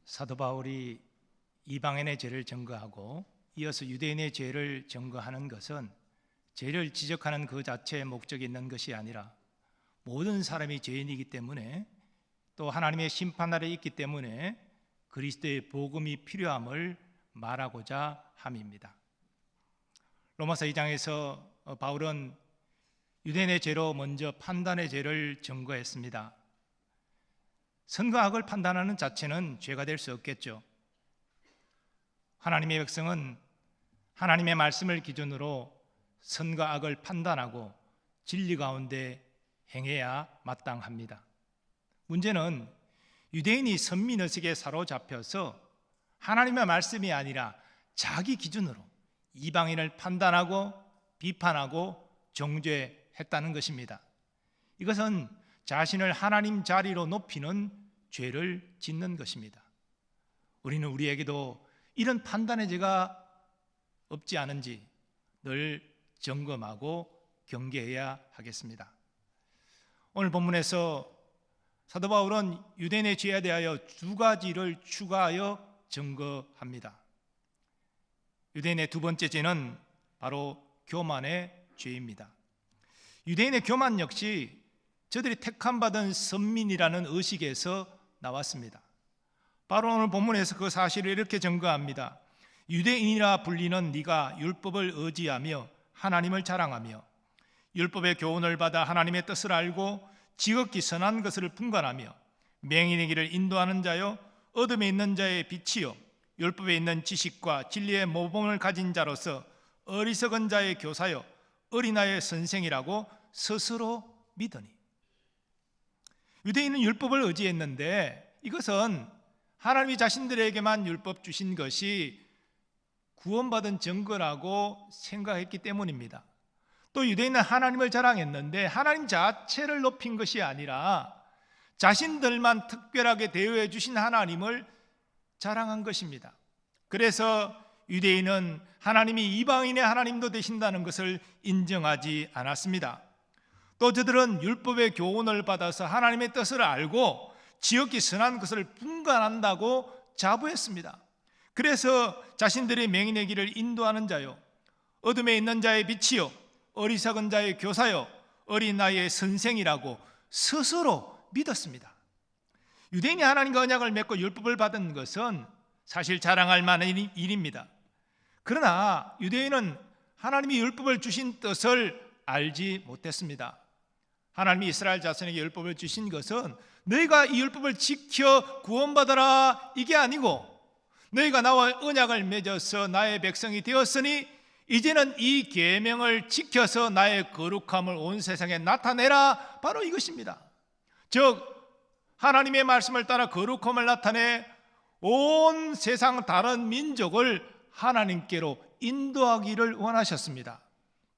사도 바울이 이방인의 죄를 증거하고 이어서 유대인의 죄를 증거하는 것은 죄를 지적하는 그 자체의 목적이 있는 것이 아니라 모든 사람이 죄인이기 때문에 또 하나님의 심판날에 있기 때문에 그리스도의 복음이 필요함을 말하고자 함입니다. 로마서 2장에서 바울은 유대인의 죄로 먼저 판단의 죄를 증거했습니다. 선과 악을 판단하는 자체는 죄가 될 수 없겠죠. 하나님의 백성은 하나님의 말씀을 기준으로 선과 악을 판단하고 진리 가운데 행해야 마땅합니다. 문제는 유대인이 선민의식에 사로잡혀서 하나님의 말씀이 아니라 자기 기준으로 이방인을 판단하고 비판하고 정죄했다는 것입니다. 이것은 자신을 하나님 자리로 높이는 죄를 짓는 것입니다. 우리는 우리에게도 이런 판단의 죄가 없지 않은지 늘 점검하고 경계해야 하겠습니다. 오늘 본문에서 사도 바울은 유대인의 죄에 대하여 두 가지를 추가하여 증거합니다. 유대인의 두 번째 죄는 바로 교만의 죄입니다. 유대인의 교만 역시 저들이 택함받은 선민이라는 의식에서 나왔습니다. 바로 오늘 본문에서 그 사실을 이렇게 증거합니다. 유대인이라 불리는 네가 율법을 의지하며 하나님을 자랑하며 율법의 교훈을 받아 하나님의 뜻을 알고 지극히 선한 것을 분간하며 맹인의 길을 인도하는 자요 어둠에 있는 자의 빛이요 율법에 있는 지식과 진리의 모범을 가진 자로서 어리석은 자의 교사요 어린아이의 선생이라고 스스로 믿으니. 유대인은 율법을 의지했는데 이것은 하나님이 자신들에게만 율법 주신 것이 구원받은 증거라고 생각했기 때문입니다. 또 유대인은 하나님을 자랑했는데 하나님 자체를 높인 것이 아니라 자신들만 특별하게 대우해 주신 하나님을 자랑한 것입니다. 그래서 유대인은 하나님이 이방인의 하나님도 되신다는 것을 인정하지 않았습니다. 또 저들은 율법의 교훈을 받아서 하나님의 뜻을 알고 지극히 선한 것을 분간한다고 자부했습니다. 그래서 자신들이 맹인의 길을 인도하는 자요 어둠에 있는 자의 빛이요 어리석은 자의 교사요 어린아이의 선생이라고 스스로 믿었습니다. 유대인이 하나님과 언약을 맺고 율법을 받은 것은 사실 자랑할 만한 일입니다. 그러나 유대인은 하나님이 율법을 주신 뜻을 알지 못했습니다. 하나님이 이스라엘 자손에게 율법을 주신 것은 너희가 이 율법을 지켜 구원받아라 이게 아니고 너희가 나와 언약을 맺어서 나의 백성이 되었으니 이제는 이 계명을 지켜서 나의 거룩함을 온 세상에 나타내라 바로 이것입니다. 즉 하나님의 말씀을 따라 거룩함을 나타내 온 세상 다른 민족을 하나님께로 인도하기를 원하셨습니다.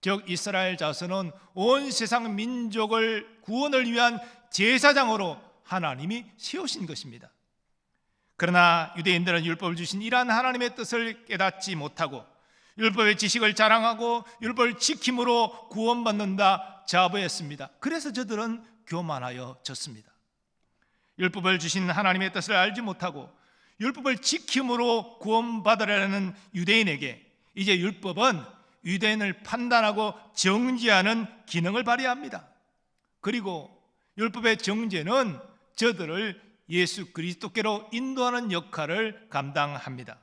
즉 이스라엘 자손은 온 세상 민족을 구원을 위한 제사장으로 하나님이 세우신 것입니다. 그러나 유대인들은 율법을 주신 이러한 하나님의 뜻을 깨닫지 못하고 율법의 지식을 자랑하고 율법을 지킴으로 구원받는다 자부했습니다. 그래서 저들은 교만하여 졌습니다. 율법을 주신 하나님의 뜻을 알지 못하고 율법을 지킴으로 구원받으려는 유대인에게 이제 율법은 유대인을 판단하고 정죄하는 기능을 발휘합니다. 그리고 율법의 정죄는 저들을 예수 그리스도께로 인도하는 역할을 감당합니다.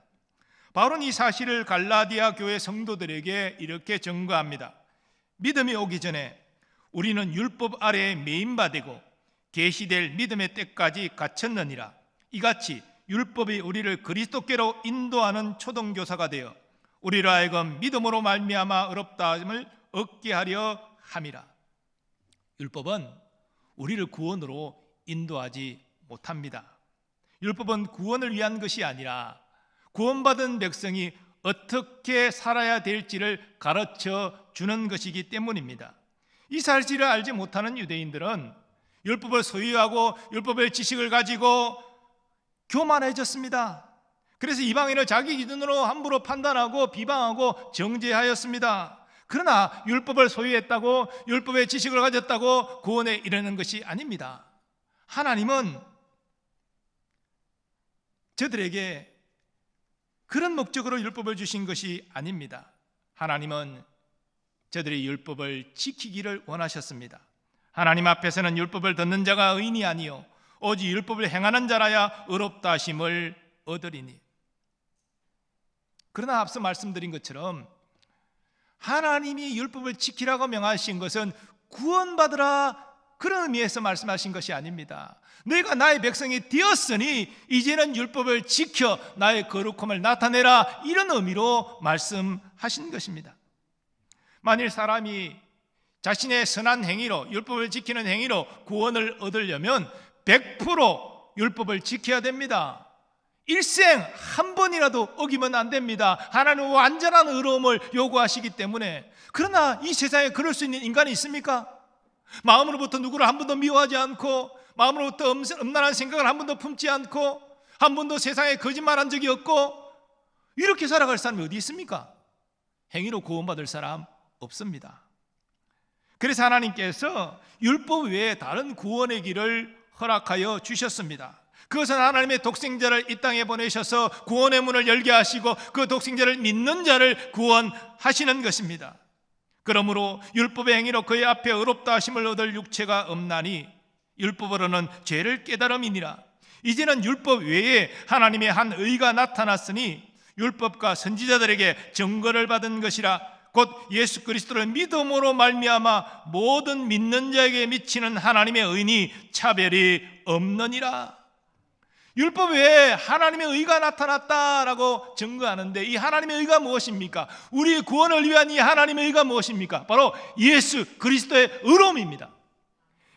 바울은 이 사실을 갈라디아 교회 성도들에게 이렇게 증거합니다. 믿음이 오기 전에 우리는 율법 아래에 매인바되고 계시될 믿음의 때까지 갇혔느니라. 이같이 율법이 우리를 그리스도께로 인도하는 초등교사가 되어 우리로 하여금 믿음으로 말미암아 의롭다함을 얻게 하려 함이라. 율법은 우리를 구원으로 인도하지 못합니다. 율법은 구원을 위한 것이 아니라 구원받은 백성이 어떻게 살아야 될지를 가르쳐 주는 것이기 때문입니다. 이 사실을 알지 못하는 유대인들은 율법을 소유하고 율법의 지식을 가지고 교만해졌습니다. 그래서 이방인을 자기 기준으로 함부로 판단하고 비방하고 정죄하였습니다. 그러나 율법을 소유했다고 율법의 지식을 가졌다고 구원에 이르는 것이 아닙니다. 하나님은 저들에게 그런 목적으로 율법을 주신 것이 아닙니다. 하나님은 저들이 율법을 지키기를 원하셨습니다. 하나님 앞에서는 율법을 듣는 자가 의인이 아니요 오직 율법을 행하는 자라야 의롭다 하심을 얻으리니. 그러나 앞서 말씀드린 것처럼 하나님이 율법을 지키라고 명하신 것은 구원받으라 그런 의미에서 말씀하신 것이 아닙니다. 너희가 나의 백성이 되었으니 이제는 율법을 지켜 나의 거룩함을 나타내라, 이런 의미로 말씀하신 것입니다. 만일 사람이 자신의 선한 행위로, 율법을 지키는 행위로 구원을 얻으려면 100% 율법을 지켜야 됩니다. 일생 한 번이라도 어기면 안 됩니다. 하나님은 완전한 의로움을 요구하시기 때문에. 그러나 이 세상에 그럴 수 있는 인간이 있습니까? 마음으로부터 누구를 한 번도 미워하지 않고, 마음으로부터 음란한 생각을 한 번도 품지 않고, 한 번도 세상에 거짓말한 적이 없고, 이렇게 살아갈 사람이 어디 있습니까? 행위로 구원받을 사람 없습니다. 그래서 하나님께서 율법 외에 다른 구원의 길을 허락하여 주셨습니다. 그것은 하나님의 독생자를 이 땅에 보내셔서 구원의 문을 열게 하시고 그 독생자를 믿는 자를 구원하시는 것입니다. 그러므로 율법의 행위로 그의 앞에 의롭다 하심을 얻을 육체가 없나니 율법으로는 죄를 깨달음이니라. 이제는 율법 외에 하나님의 한 의가 나타났으니 율법과 선지자들에게 증거를 받은 것이라. 곧 예수 그리스도를 믿음으로 말미암아 모든 믿는 자에게 미치는 하나님의 의니 차별이 없느니라. 율법 외에 하나님의 의가 나타났다라고 증거하는데, 이 하나님의 의가 무엇입니까? 우리의 구원을 위한 이 하나님의 의가 무엇입니까? 바로 예수 그리스도의 의로움입니다.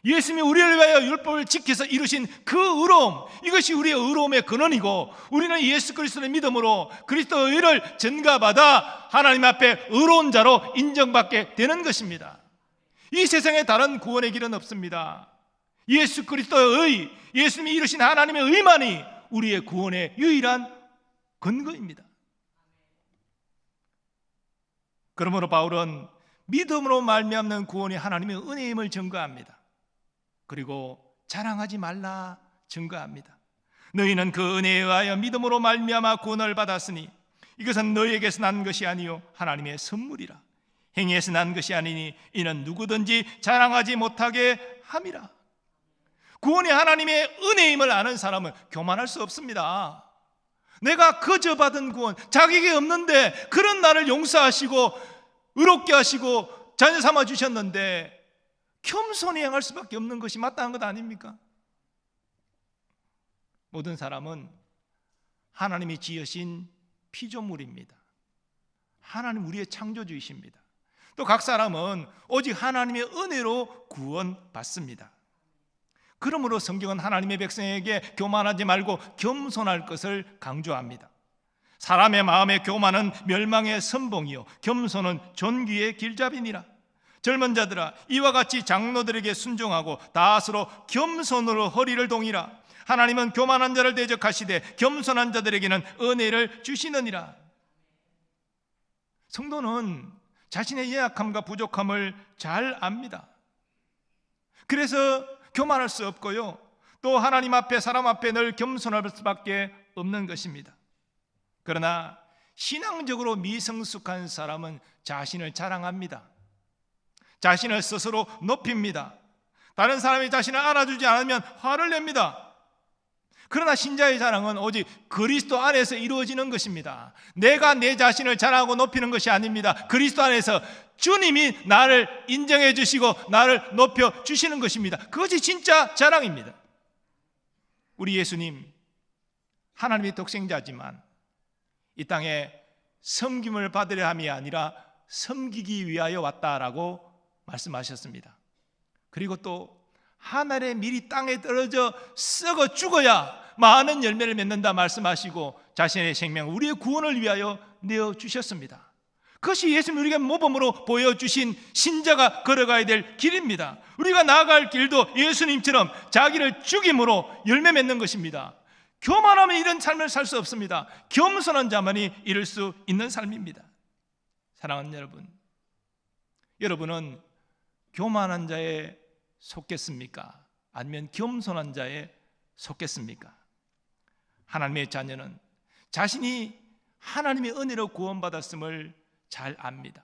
예수님이 우리를 위하여 율법을 지켜서 이루신 그 의로움, 이것이 우리의 의로움의 근원이고, 우리는 예수 그리스도의 믿음으로 그리스도의 의를 전가받아 하나님 앞에 의로운 자로 인정받게 되는 것입니다. 이 세상에 다른 구원의 길은 없습니다. 예수 그리스도의 의, 예수님이 이루신 하나님의 의만이 우리의 구원의 유일한 근거입니다. 그러므로 바울은 믿음으로 말미암는 구원이 하나님의 은혜임을 증거합니다. 그리고 자랑하지 말라 증거합니다. 너희는 그 은혜에 의하여 믿음으로 말미암아 구원을 받았으니 이것은 너희에게서 난 것이 아니요 하나님의 선물이라. 행위에서 난 것이 아니니 이는 누구든지 자랑하지 못하게 함이라. 구원이 하나님의 은혜임을 아는 사람은 교만할 수 없습니다. 내가 거저 받은 구원, 자격이 없는데 그런 나를 용서하시고 의롭게 하시고 자녀 삼아 주셨는데 겸손히 행할 수밖에 없는 것이 마땅한 것 아닙니까? 모든 사람은 하나님이 지으신 피조물입니다. 하나님 우리의 창조주이십니다. 또 각 사람은 오직 하나님의 은혜로 구원받습니다. 그러므로 성경은 하나님의 백성에게 교만하지 말고 겸손할 것을 강조합니다. 사람의 마음의 교만은 멸망의 선봉이요 겸손은 존귀의 길잡이니라. 젊은 자들아 이와 같이 장로들에게 순종하고 다스로 겸손으로 허리를 동이라. 하나님은 교만한 자를 대적하시되 겸손한 자들에게는 은혜를 주시느니라. 성도는 자신의 연약함과 부족함을 잘 압니다. 그래서 교만할 수 없고요, 또 하나님 앞에 사람 앞에 늘 겸손할 수밖에 없는 것입니다. 그러나 신앙적으로 미성숙한 사람은 자신을 자랑합니다. 자신을 스스로 높입니다. 다른 사람이 자신을 알아주지 않으면 화를 냅니다. 그러나 신자의 자랑은 오직 그리스도 안에서 이루어지는 것입니다. 내가 내 자신을 자랑하고 높이는 것이 아닙니다. 그리스도 안에서 주님이 나를 인정해 주시고 나를 높여 주시는 것입니다. 그것이 진짜 자랑입니다. 우리 예수님 하나님의 독생자지만 이 땅에 섬김을 받으려 함이 아니라 섬기기 위하여 왔다라고 말씀하셨습니다. 그리고 또 하늘의 밀이 땅에 떨어져 썩어 죽어야 많은 열매를 맺는다 말씀하시고 자신의 생명, 우리의 구원을 위하여 내어주셨습니다. 그것이 예수님 우리에게 모범으로 보여주신 신자가 걸어가야 될 길입니다. 우리가 나아갈 길도 예수님처럼 자기를 죽임으로 열매 맺는 것입니다. 교만하면 이런 삶을 살 수 없습니다. 겸손한 자만이 이룰 수 있는 삶입니다. 사랑하는 여러분, 여러분은 교만한 자에 속겠습니까? 아니면 겸손한 자에 속겠습니까? 하나님의 자녀는 자신이 하나님의 은혜로 구원받았음을 잘 압니다.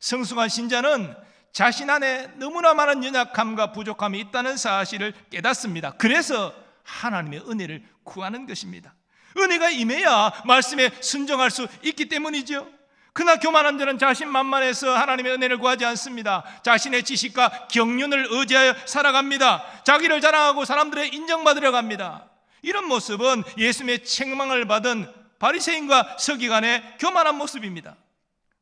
성숙한 신자는 자신 안에 너무나 많은 연약함과 부족함이 있다는 사실을 깨닫습니다. 그래서 하나님의 은혜를 구하는 것입니다. 은혜가 임해야 말씀에 순종할 수 있기 때문이죠. 그러나 교만한 자는 자신만만해서 하나님의 은혜를 구하지 않습니다. 자신의 지식과 경륜을 의지하여 살아갑니다. 자기를 자랑하고 사람들의 인정받으려 갑니다. 이런 모습은 예수님의 책망을 받은 바리새인과 서기관의 교만한 모습입니다.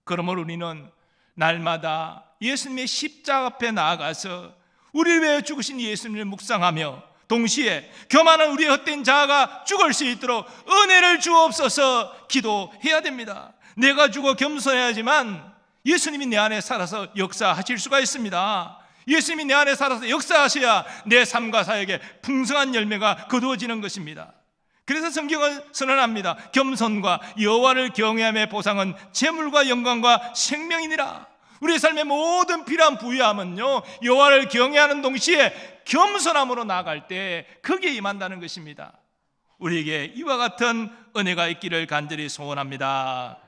그러므로 우리는 날마다 예수님의 십자가 앞에 나아가서 우리를 위해 죽으신 예수님을 묵상하며 동시에 교만한 우리의 헛된 자아가 죽을 수 있도록 은혜를 주옵소서 기도해야 됩니다. 내가 죽어 겸손해야지만 예수님이 내 안에 살아서 역사하실 수가 있습니다. 예수님이 내 안에 살아서 역사하셔야 내 삶과 사역에 풍성한 열매가 거두어지는 것입니다. 그래서 성경은 선언합니다. 겸손과 여호와를 경외함의 보상은 재물과 영광과 생명이니라. 우리의 삶의 모든 필요한 부유함은요, 여호와를 경외하는 동시에 겸손함으로 나아갈 때 거기에 임한다는 것입니다. 우리에게 이와 같은 은혜가 있기를 간절히 소원합니다.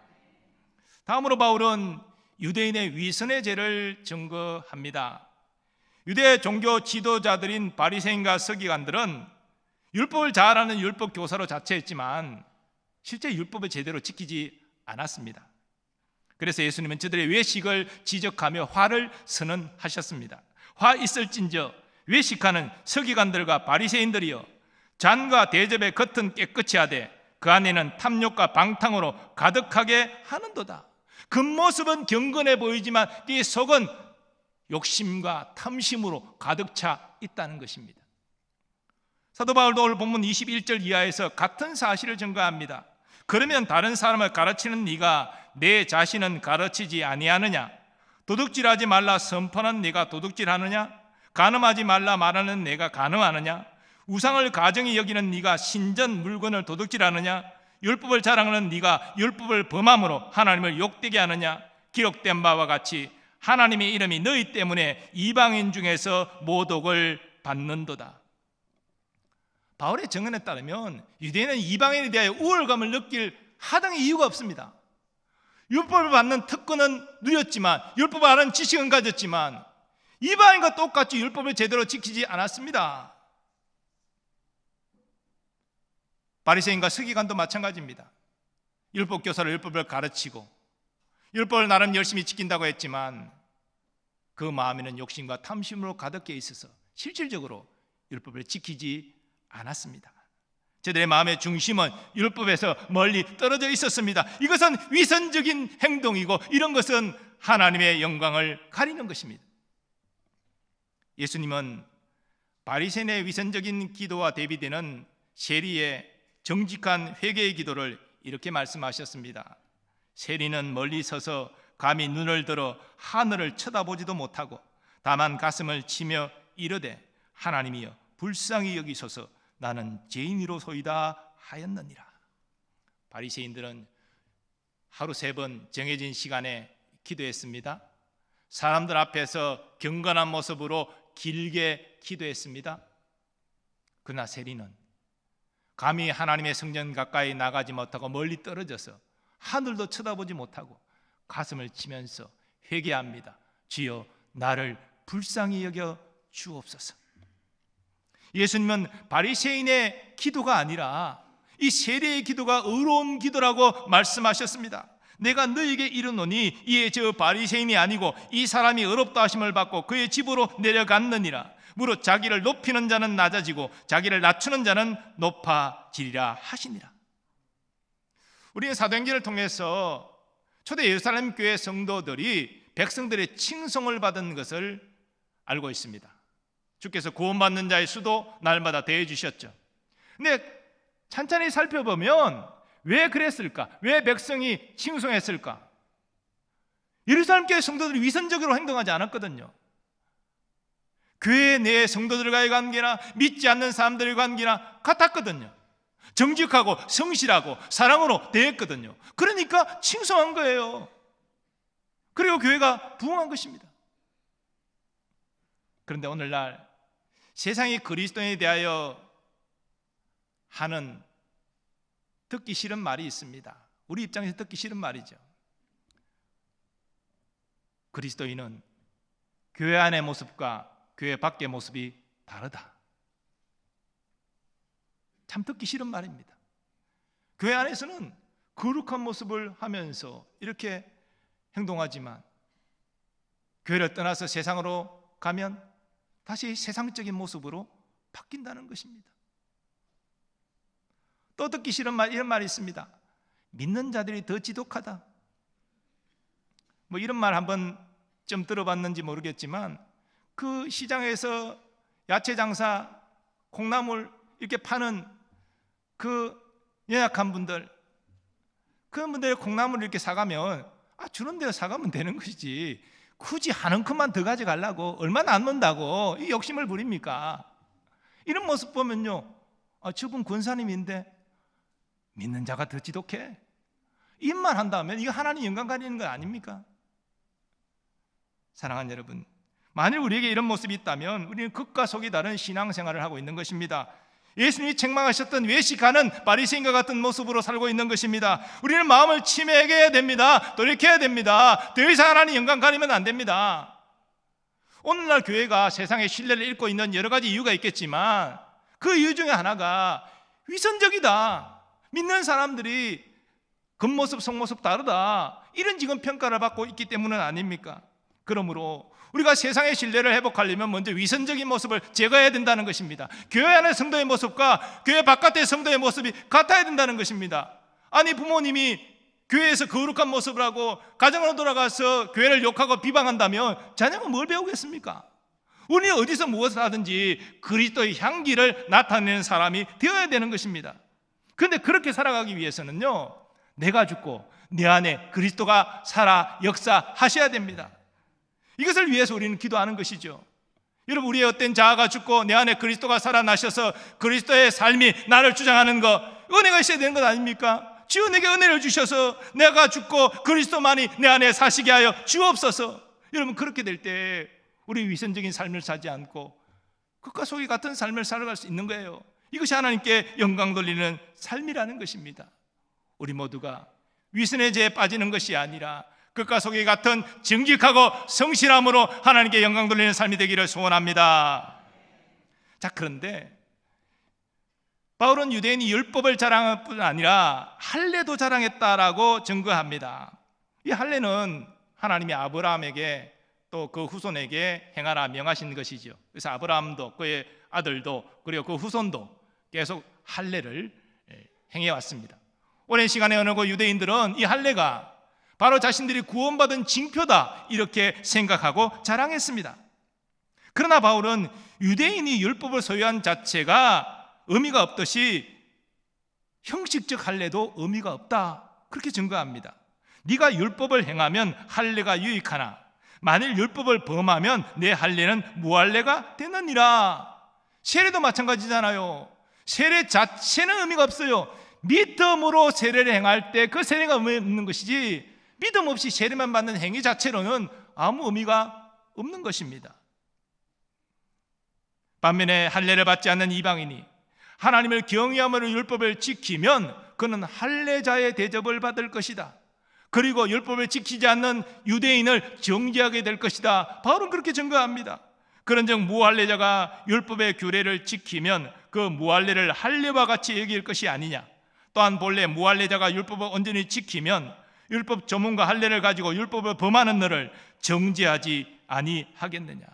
다음으로 바울은 유대인의 위선의 죄를 증거합니다. 유대 종교 지도자들인 바리새인과 서기관들은 율법을 잘 아는 율법 교사로 자처했지만 실제 율법을 제대로 지키지 않았습니다. 그래서 예수님은 저들의 외식을 지적하며 화를 선언하셨습니다. 화 있을진저 외식하는 서기관들과 바리새인들이여, 잔과 대접의 겉은 깨끗이 하되 그 안에는 탐욕과 방탕으로 가득하게 하는도다. 겉모습은 경건해 보이지만 이 속은 욕심과 탐심으로 가득 차 있다는 것입니다. 사도 바울도 오늘 본문 21절 이하에서 같은 사실을 증거합니다. 그러면 다른 사람을 가르치는 네가 내 자신은 가르치지 아니하느냐? 도둑질하지 말라 선포하는 네가 도둑질하느냐? 간음하지 말라 말하는 네가 간음하느냐? 우상을 가정히 여기는 네가 신전 물건을 도둑질하느냐? 율법을 자랑하는 네가 율법을 범함으로 하나님을 욕되게 하느냐? 기록된 바와 같이 하나님의 이름이 너희 때문에 이방인 중에서 모독을 받는도다. 바울의 증언에 따르면 유대인은 이방인에 대하여 우월감을 느낄 하등의 이유가 없습니다. 율법을 받는 특권은 누렸지만, 율법을 아는 지식은 가졌지만 이방인과 똑같이 율법을 제대로 지키지 않았습니다. 바리새인과 서기관도 마찬가지입니다. 율법 교사로 율법을 가르치고 율법을 나름 열심히 지킨다고 했지만 그 마음에는 욕심과 탐심으로 가득해 있어서 실질적으로 율법을 지키지 않았습니다. 저들의 마음의 중심은 율법에서 멀리 떨어져 있었습니다. 이것은 위선적인 행동이고 이런 것은 하나님의 영광을 가리는 것입니다. 예수님은 바리새인의 위선적인 기도와 대비되는 세리의 정직한 회개의 기도를 이렇게 말씀하셨습니다. 세리는 멀리 서서 감히 눈을 들어 하늘을 쳐다보지도 못하고 다만 가슴을 치며 이르되 하나님이여 불쌍히 여기소서 나는 죄인이로소이다 하였느니라. 바리새인들은 하루 3번 정해진 시간에 기도했습니다. 사람들 앞에서 경건한 모습으로 길게 기도했습니다. 그러나 세리는 감히 하나님의 성전 가까이 나가지 못하고 멀리 떨어져서 하늘도 쳐다보지 못하고 가슴을 치면서 회개합니다. 주여 나를 불쌍히 여겨 주옵소서. 예수님은 바리새인의 기도가 아니라 이 세리의 기도가 의로운 기도라고 말씀하셨습니다. 내가 너에게 이르노니 이에 저 바리새인이 아니고 이 사람이 의롭다 하심을 받고 그의 집으로 내려갔느니라. 무릇 자기를 높이는 자는 낮아지고 자기를 낮추는 자는 높아지리라 하시니라. 우리는 사도행전을 통해서 초대 예루살렘 교회 성도들이 백성들의 칭송을 받은 것을 알고 있습니다. 주께서 구원받는 자의 수도 날마다 대해 주셨죠. 근데 찬찬히 살펴보면 왜 그랬을까? 왜 백성이 칭송했을까? 예루살렘 교회 성도들이 위선적으로 행동하지 않았거든요. 교회 내 성도들과의 관계나 믿지 않는 사람들의 관계나 같았거든요. 정직하고 성실하고 사랑으로 대했거든요. 그러니까 칭송한 거예요. 그리고 교회가 부흥한 것입니다. 그런데 오늘날 세상이 그리스도인에 대하여 하는 듣기 싫은 말이 있습니다. 우리 입장에서 듣기 싫은 말이죠. 그리스도인은 교회 안의 모습과 교회 밖의 모습이 다르다. 참 듣기 싫은 말입니다. 교회 안에서는 거룩한 모습을 하면서 이렇게 행동하지만 교회를 떠나서 세상으로 가면 다시 세상적인 모습으로 바뀐다는 것입니다. 또 듣기 싫은 말, 이런 말이 있습니다. 믿는 자들이 더 지독하다. 뭐 이런 말 한번 좀 들어봤는지 모르겠지만 그 시장에서 야채 장사, 콩나물 이렇게 파는 그 연약한 분들, 그런 분들의 콩나물을 이렇게 사가면 주는 대로 사가면 되는 것이지 굳이 한 움큼만 더 가져가려고 얼마나 남는다고 이 욕심을 부립니까? 이런 모습 보면요, 저분 권사님인데 믿는 자가 더 지독해. 입만 한다면 이거 하나님 영광 가리는 거 아닙니까? 사랑하는 여러분, 만일 우리에게 이런 모습이 있다면 우리는 극과 속이 다른 신앙생활을 하고 있는 것입니다. 예수님이 책망하셨던 외식하는 바리새인과 같은 모습으로 살고 있는 것입니다. 우리는 마음을 치매해야 됩니다. 돌이켜야 됩니다. 더 이상 하나님 영광 가리면 안 됩니다. 오늘날 교회가 세상의 신뢰를 잃고 있는 여러 가지 이유가 있겠지만 그 이유 중에 하나가 위선적이다, 믿는 사람들이 겉모습 속모습 다르다, 이런 지금 평가를 받고 있기 때문은 아닙니까? 그러므로 우리가 세상의 신뢰를 회복하려면 먼저 위선적인 모습을 제거해야 된다는 것입니다. 교회 안의 성도의 모습과 교회 바깥의 성도의 모습이 같아야 된다는 것입니다. 아니, 부모님이 교회에서 거룩한 모습을 하고 가정으로 돌아가서 교회를 욕하고 비방한다면 자녀가 뭘 배우겠습니까? 우리는 어디서 무엇을 하든지 그리스도의 향기를 나타내는 사람이 되어야 되는 것입니다. 그런데 그렇게 살아가기 위해서는요, 내가 죽고 내 안에 그리스도가 살아 역사하셔야 됩니다. 이것을 위해서 우리는 기도하는 것이죠. 여러분, 우리의 어떤 자아가 죽고 내 안에 그리스도가 살아나셔서 그리스도의 삶이 나를 주장하는 것, 은혜가 있어야 되는 것 아닙니까? 주여 내게 은혜를 주셔서 내가 죽고 그리스도만이 내 안에 사시게 하여 주옵소서. 여러분, 그렇게 될 때 우리 위선적인 삶을 살지 않고 극과 속이 같은 삶을 살아갈 수 있는 거예요. 이것이 하나님께 영광 돌리는 삶이라는 것입니다. 우리 모두가 위선의 죄에 빠지는 것이 아니라 극과 속이 같은 정직하고 성실함으로 하나님께 영광 돌리는 삶이 되기를 소원합니다. 자, 그런데 바울은 유대인이 율법을 자랑할 뿐 아니라 할례도 자랑했다라고 증거합니다. 이 할례는 하나님이 아브라함에게 또 그 후손에게 행하라 명하신 것이죠. 그래서 아브라함도 그의 아들도 그리고 그 후손도 계속 할례를 행해왔습니다. 오랜 시간에 어느 유대인들은 이 할례가 바로 자신들이 구원받은 징표다 이렇게 생각하고 자랑했습니다. 그러나 바울은 유대인이 율법을 소유한 자체가 의미가 없듯이 형식적 할례도 의미가 없다 그렇게 증거합니다. 네가 율법을 행하면 할례가 유익하나 만일 율법을 범하면 내 할례는 무할례가 되느니라. 세례도 마찬가지잖아요. 세례 자체는 의미가 없어요. 믿음으로 세례를 행할 때 그 세례가 의미 없는 것이지 믿음 없이 세례만 받는 행위 자체로는 아무 의미가 없는 것입니다. 반면에 할례를 받지 않는 이방인이 하나님을 경외함으로 율법을 지키면 그는 할례자의 대접을 받을 것이다. 그리고 율법을 지키지 않는 유대인을 정죄하게 될 것이다. 바울은 그렇게 증거합니다. 그런즉 무할례자가 율법의 규례를 지키면 그 무할례를 할례와 같이 여길 것이 아니냐. 또한 본래 무할례자가 율법을 온전히 지키면 율법 조문과 할례를 가지고 율법을 범하는 너를 정죄하지 아니하겠느냐.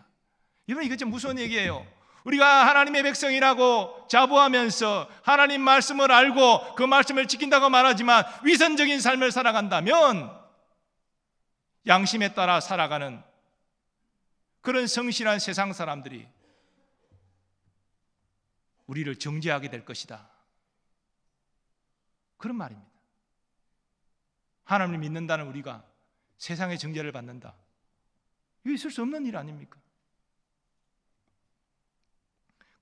여러분, 이거 좀 무서운 얘기예요. 우리가 하나님의 백성이라고 자부하면서 하나님 말씀을 알고 그 말씀을 지킨다고 말하지만 위선적인 삶을 살아간다면 양심에 따라 살아가는 그런 성실한 세상 사람들이 우리를 정죄하게 될 것이다. 그런 말입니다. 하나님을 믿는다는 우리가 세상의 정죄를 받는다. 이게 있을 수 없는 일 아닙니까?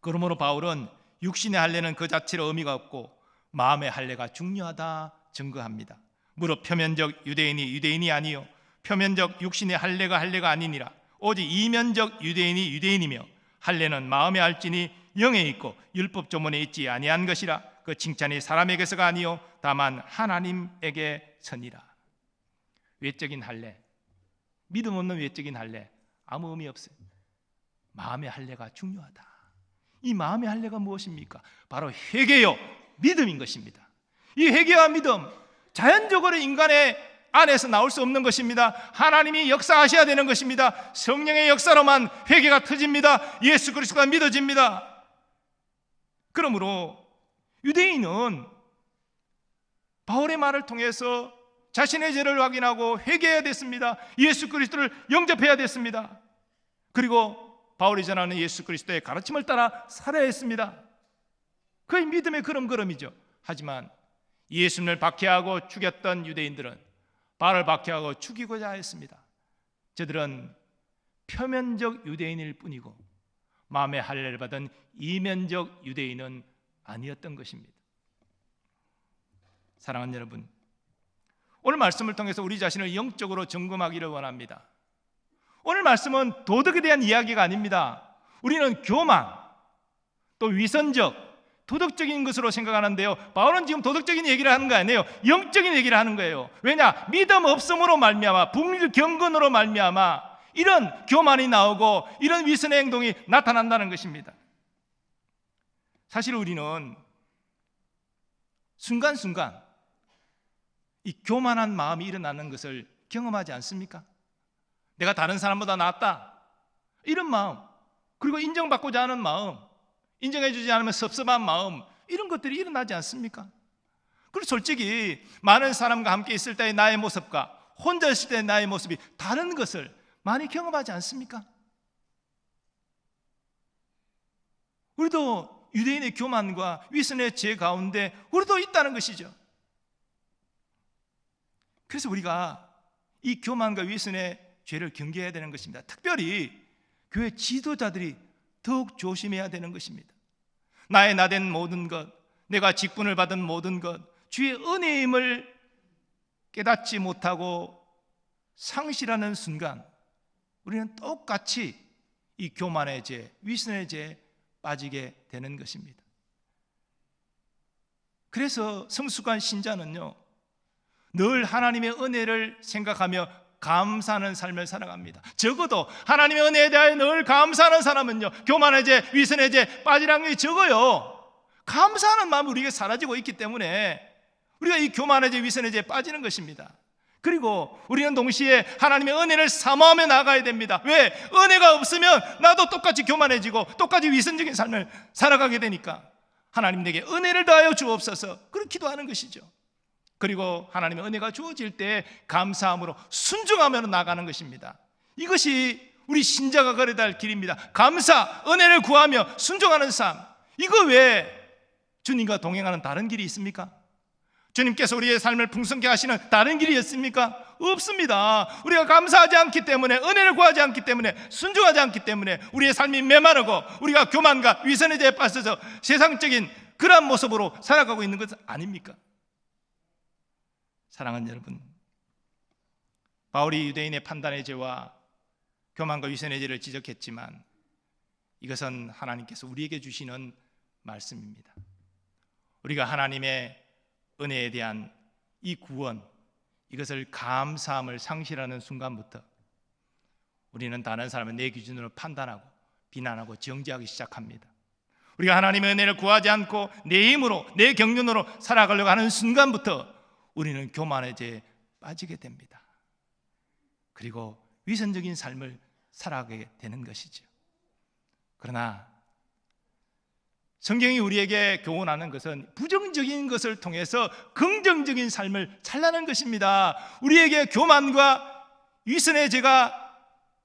그러므로 바울은 육신의 할례는 그 자체로 의미가 없고 마음의 할례가 중요하다 증거합니다. 무릇 표면적 유대인이 유대인이 아니요 표면적 육신의 할례가 아니니라. 오직 이면적 유대인이 유대인이며 할례는 마음에 알지니 영에 있고 율법 조문에 있지 아니한 것이라. 그 칭찬이 사람에게서가 아니요 다만 하나님에게 서니라. 외적인 할례, 믿음 없는 외적인 할례 아무 의미 없어요. 마음의 할례가 중요하다. 이 마음의 할례가 무엇입니까? 바로 회개요 믿음인 것입니다. 이 회개와 믿음 자연적으로 인간의 안에서 나올 수 없는 것입니다. 하나님이 역사하셔야 되는 것입니다. 성령의 역사로만 회개가 터집니다. 예수 그리스도가 믿어집니다. 그러므로 유대인은 바울의 말을 통해서 자신의 죄를 확인하고 회개해야 됐습니다. 예수 그리스도를 영접해야 됐습니다. 그리고 바울이 전하는 예수 그리스도의 가르침을 따라 살아야 했습니다. 그의 믿음의 걸음걸음이죠. 하지만 예수님을 박해하고 죽였던 유대인들은 바울을 박해하고 죽이고자 했습니다. 저들은 표면적 유대인일 뿐이고 마음의 할례를 받은 이면적 유대인은 아니었던 것입니다. 사랑하는 여러분, 오늘 말씀을 통해서 우리 자신을 영적으로 점검하기를 원합니다. 오늘 말씀은 도덕에 대한 이야기가 아닙니다. 우리는 교만, 또 위선적, 도덕적인 것으로 생각하는데요, 바울은 지금 도덕적인 얘기를 하는 거 아니에요. 영적인 얘기를 하는 거예요. 왜냐? 믿음 없음으로 말미암아, 불경건으로 말미암아 이런 교만이 나오고 이런 위선의 행동이 나타난다는 것입니다. 사실 우리는 순간순간 이 교만한 마음이 일어나는 것을 경험하지 않습니까? 내가 다른 사람보다 낫다 이런 마음, 그리고 인정받고자 하는 마음, 인정해주지 않으면 섭섭한 마음, 이런 것들이 일어나지 않습니까? 그리고 솔직히 많은 사람과 함께 있을 때의 나의 모습과 혼자 있을 때의 나의 모습이 다른 것을 많이 경험하지 않습니까? 우리도 유대인의 교만과 위선의 죄 가운데 우리도 있다는 것이죠. 그래서 우리가 이 교만과 위선의 죄를 경계해야 되는 것입니다. 특별히 교회 지도자들이 더욱 조심해야 되는 것입니다. 나의 나된 모든 것, 내가 직분을 받은 모든 것, 주의 은혜임을 깨닫지 못하고 상실하는 순간 우리는 똑같이 이 교만의 죄, 위선의 죄에 빠지게 되는 것입니다. 그래서 성숙한 신자는요, 늘 하나님의 은혜를 생각하며 감사하는 삶을 살아갑니다. 적어도 하나님의 은혜에 대하여 늘 감사하는 사람은요, 교만의 죄, 위선의 죄 빠지라는 게 적어요. 감사하는 마음이 우리에게 사라지고 있기 때문에 우리가 이 교만의 죄, 위선의 죄에 빠지는 것입니다. 그리고 우리는 동시에 하나님의 은혜를 사모하며 나가야 됩니다. 왜? 은혜가 없으면 나도 똑같이 교만해지고 똑같이 위선적인 삶을 살아가게 되니까 하나님 내게 은혜를 더하여 주옵소서, 그렇게 기도하는 것이죠. 그리고 하나님의 은혜가 주어질 때 감사함으로 순종하며 나가는 것입니다. 이것이 우리 신자가 걸어야 할 길입니다. 감사, 은혜를 구하며 순종하는 삶. 이거 외에 주님과 동행하는 다른 길이 있습니까? 주님께서 우리의 삶을 풍성케 하시는 다른 길이 있습니까? 없습니다. 우리가 감사하지 않기 때문에, 은혜를 구하지 않기 때문에, 순종하지 않기 때문에 우리의 삶이 메마르고 우리가 교만과 위선의 죄에 빠져서 세상적인 그러한 모습으로 살아가고 있는 것은 아닙니까? 사랑하는 여러분, 바울이 유대인의 판단의 죄와 교만과 위선의 죄를 지적했지만 이것은 하나님께서 우리에게 주시는 말씀입니다. 우리가 하나님의 은혜에 대한 이 구원, 이것을 감사함을 상실하는 순간부터 우리는 다른 사람을 내 기준으로 판단하고 비난하고 정죄하기 시작합니다. 우리가 하나님의 은혜를 구하지 않고 내 힘으로, 내 경륜으로 살아가려고 하는 순간부터 우리는 교만의 죄에 빠지게 됩니다. 그리고 위선적인 삶을 살아가게 되는 것이죠. 그러나 성경이 우리에게 교훈하는 것은 부정적인 것을 통해서 긍정적인 삶을 살라는 것입니다. 우리에게 교만과 위선의 죄가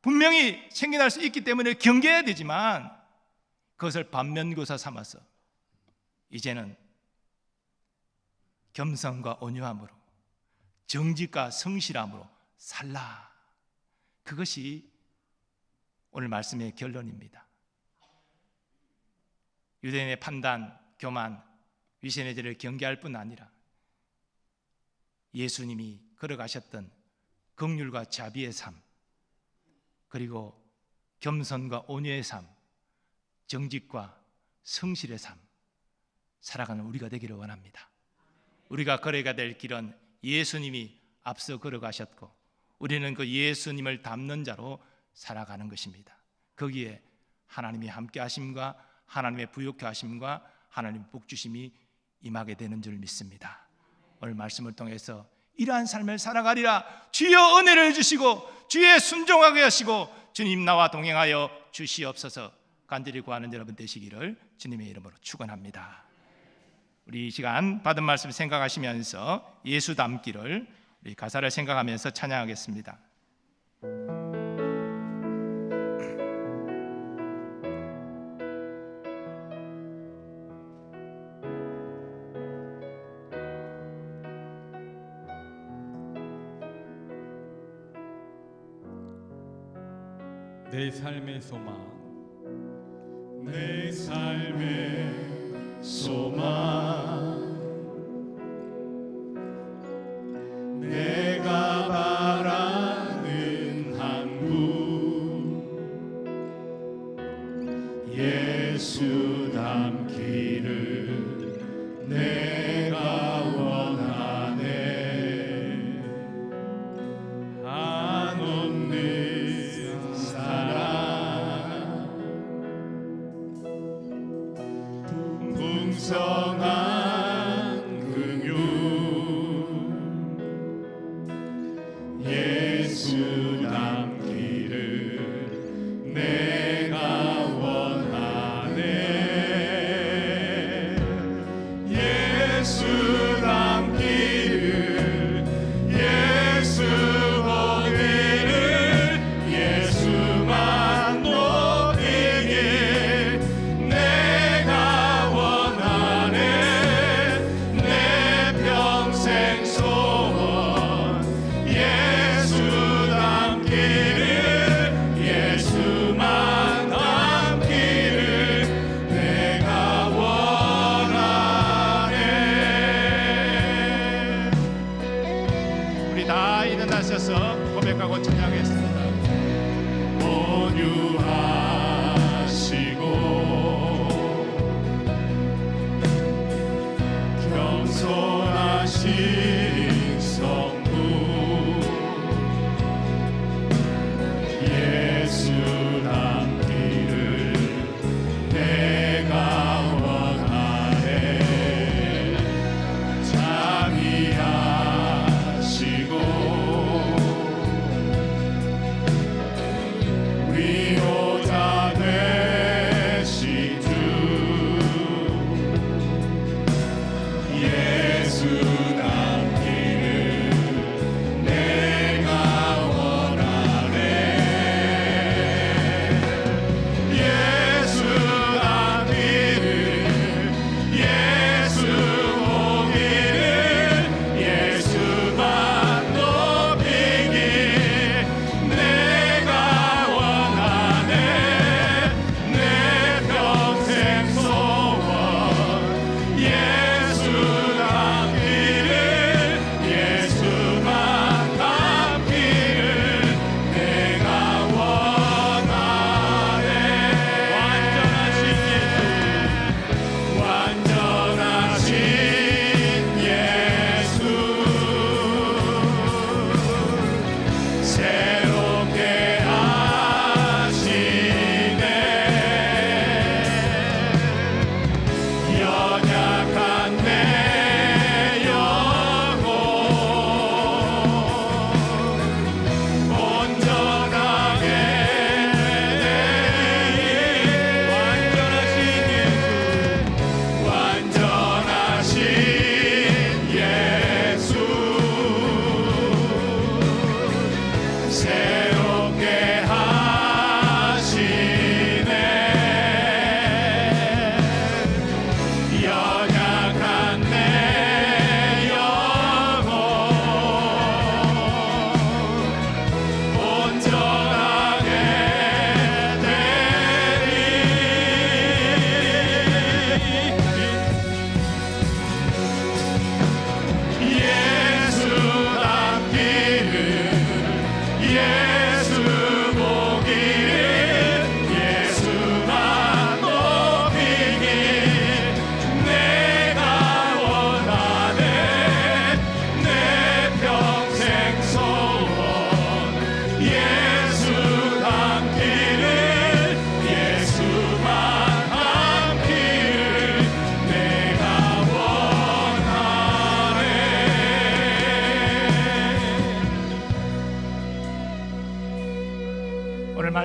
분명히 생겨날 수 있기 때문에 경계해야 되지만 그것을 반면교사 삼아서 이제는 겸손과 온유함으로, 정직과 성실함으로 살라. 그것이 오늘 말씀의 결론입니다. 유대인의 판단, 교만, 위선의 죄를 경계할 뿐 아니라 예수님이 걸어가셨던 긍휼과 자비의 삶, 그리고 겸손과 온유의 삶, 정직과 성실의 삶, 살아가는 우리가 되기를 원합니다. 우리가 걸어가 될 길은 예수님이 앞서 걸어가셨고 우리는 그 예수님을 닮는 자로 살아가는 것입니다. 거기에 하나님의 함께 하심과 하나님의 부욕케 하심과 하나님의 복주심이 임하게 되는 줄 믿습니다. 오늘 말씀을 통해서 이러한 삶을 살아가리라 주여 은혜를 주시고 주의 순종하게 하시고 주님 나와 동행하여 주시옵소서 간절히 구하는 여러분 되시기를 주님의 이름으로 축원합니다. 우리 이 시간 받은 말씀 생각하시면서 예수 닮기를 우리 가사를 생각하면서 찬양하겠습니다. 내 삶의 소망, 내 삶의 소망, 내가 바라는 한국 예수 닮기를 내가 원하네. 한없는 사랑, 풍성한 긍휼, 예수 닮기를 내가 원하네. 예수 닮기를, 예수 보기를, 예수만 높이길 내가 원하네. 내 평생 소원 예수 닮기를, 예수만 닮기를 내가 원하네. 우리 다 일어나셔서 고백하고 찬양하겠습니다. 온유하시고 겸손하신 성부 예수 닮기를 내가 원하네. 자비하시고 위로자 되신 주 예수 닮기를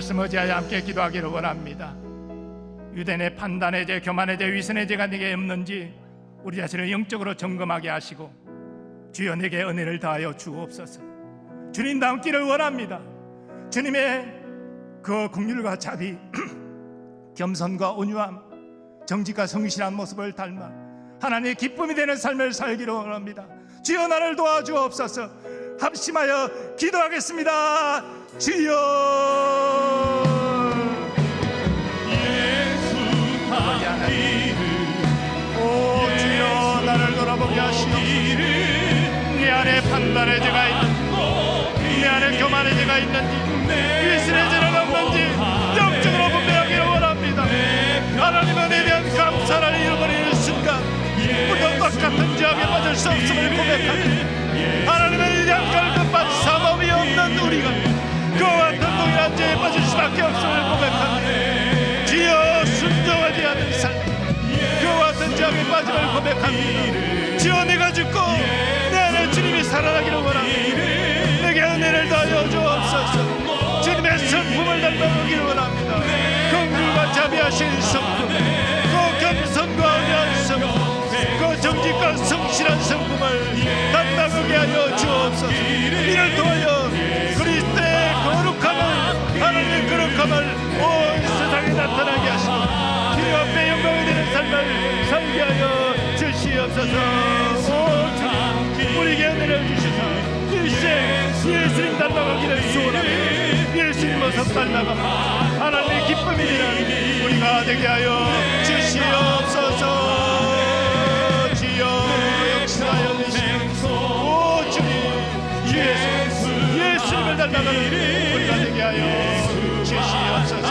말씀 의지하여 함께 기도하기를 원합니다. 유대인의 판단의 죄, 교만의 죄, 위선의 죄가 내게 없는지 우리 자신을 영적으로 점검하게 하시고 주여 내게 은혜를 다하여 주옵소서. 주님 닮기를 원합니다. 주님의 그 긍휼과 자비, 겸손과 온유함, 정직과 성실한 모습을 닮아 하나님의 기쁨이 되는 삶을 살기를 원합니다. 주여 나를 도와주옵소서. 합심하여 기도하겠습니다. 주여. 예수 닮기를 오 주여 나를 돌아보게 하시옵소서. 내 안에 판단의 죄가 있는지, 내 안에 교만의 죄가 있는지, 위선의 죄가 없는지 영적으로 분별하기를 원합니다. 하나님 은혜에 대한 감사를 잃어버리는 순간 우리가 똑같은 죄악에 빠질 수 없음을 고백합니다. 하나님의 대한 갈급한 사범이 없는 우리가 그와 같은 동일한 죄에 빠질 수밖에 없음을 고백합니다. 주여 순종하지 않는 삶, 그와 같은 죄악에 빠짐을 고백합니다. 주여 내가 죽고 내 안에 주님이 살아나기를 원합니다. 내게 은혜를 더하여 주옵소서. 주님의 성품을 닮아오기를 원합니다. 긍휼과 자비하신 성품, 그 겸손과 은혜한 성품, 그 정직과 성실한 성품을 닮아오게 하여 주옵소서. 이를 통하여 그리스도의 거룩함을, 하나님의 거룩함을 온 세상에 나타나게 하시고 주님 앞에 영광이 되는 삶을 살게 하여 주시옵소서. 오 주님 우리에게 은혜를 주셔서 일생 예수님 닮아가기를 소원합니다. 예수님 모습 닮아가 하나님의 기쁨이 되는 우리가 되게 하여 주시옵소서. 주여 역사하여 주시옵소서. 오 주님 주 예수님을 닮아가는 우리가 되게 하여 주시옵소서.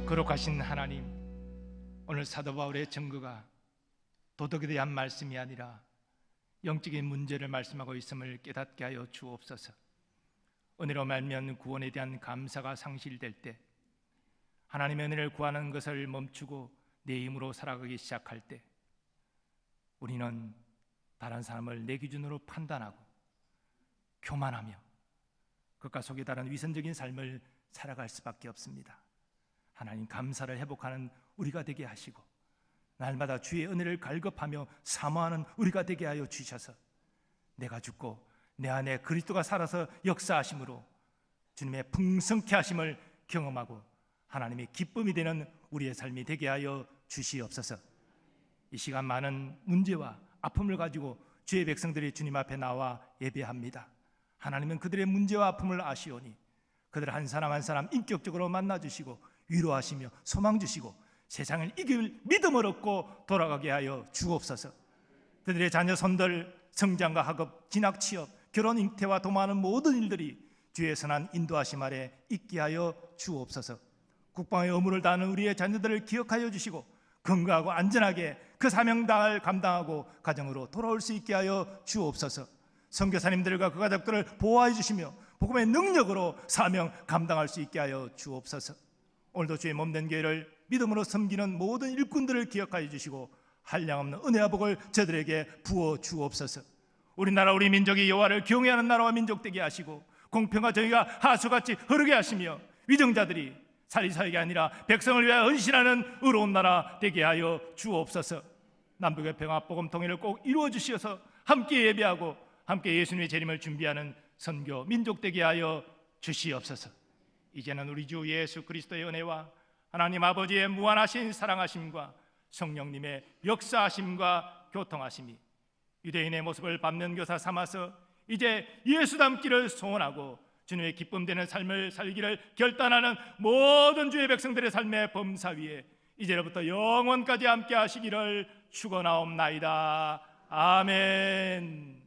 거룩하신 하나님, 오늘 사도 바울의 증거가 도덕에 대한 말씀이 아니라 영적인 문제를 말씀하고 있음을 깨닫게 하여 주옵소서. 은혜로 말면 구원에 대한 감사가 상실될 때, 하나님의 은혜를 구하는 것을 멈추고 내 힘으로 살아가기 시작할 때, 우리는 다른 사람을 내 기준으로 판단하고 교만하며 그것과 속에 다른 위선적인 삶을 살아갈 수밖에 없습니다. 하나님 감사를 회복하는 우리가 되게 하시고 날마다 주의 은혜를 갈급하며 사모하는 우리가 되게 하여 주셔서 내가 죽고 내 안에 그리스도가 살아서 역사하심으로 주님의 풍성케 하심을 경험하고 하나님의 기쁨이 되는 우리의 삶이 되게 하여 주시옵소서. 이 시간 많은 문제와 아픔을 가지고 주의 백성들이 주님 앞에 나와 예배합니다. 하나님은 그들의 문제와 아픔을 아시오니 그들 한 사람 한 사람 인격적으로 만나주시고 위로하시며 소망 주시고 세상을 이길 믿음을 얻고 돌아가게 하여 주옵소서. 그들의 자녀 손들 성장과 학업, 진학, 취업, 결혼, 잉태와 도모하는 모든 일들이 주의 선한 인도하심 아래 있게 하여 주옵소서. 국방의 의무를 다하는 우리의 자녀들을 기억하여 주시고 건강하고 안전하게 그 사명당을 감당하고 가정으로 돌아올 수 있게 하여 주옵소서. 선교사님들과 그 가족들을 보호해 주시며 복음의 능력으로 사명 감당할 수 있게 하여 주옵소서. 오늘도 주의 몸된 교회를 믿음으로 섬기는 모든 일꾼들을 기억하여 주시고 한량없는 은혜와 복을 저들에게 부어 주옵소서. 우리나라 우리 민족이 여호와를 경외하는 나라와 민족 되게 하시고 공평과 정의가 하수같이 흐르게 하시며 위정자들이 사리사욕이 아니라 백성을 위하여 헌신하는 의로운 나라 되게 하여 주옵소서. 남북의 평화 복음 통일을 꼭 이루어 주시어서 함께 예배하고 함께 예수님의 재림을 준비하는 선교 민족 되게 하여 주시옵소서. 이제는 우리 주 예수 그리스도의 은혜와 하나님 아버지의 무한하신 사랑하심과 성령님의 역사하심과 교통하심이 유대인의 모습을 밟는 교사 삼아서 이제 예수 닮기를 소원하고 주님의 기쁨 되는 삶을 살기를 결단하는 모든 주의 백성들의 삶의 범사 위에 이제로부터 영원까지 함께 하시기를 축원하옵나이다. 아멘.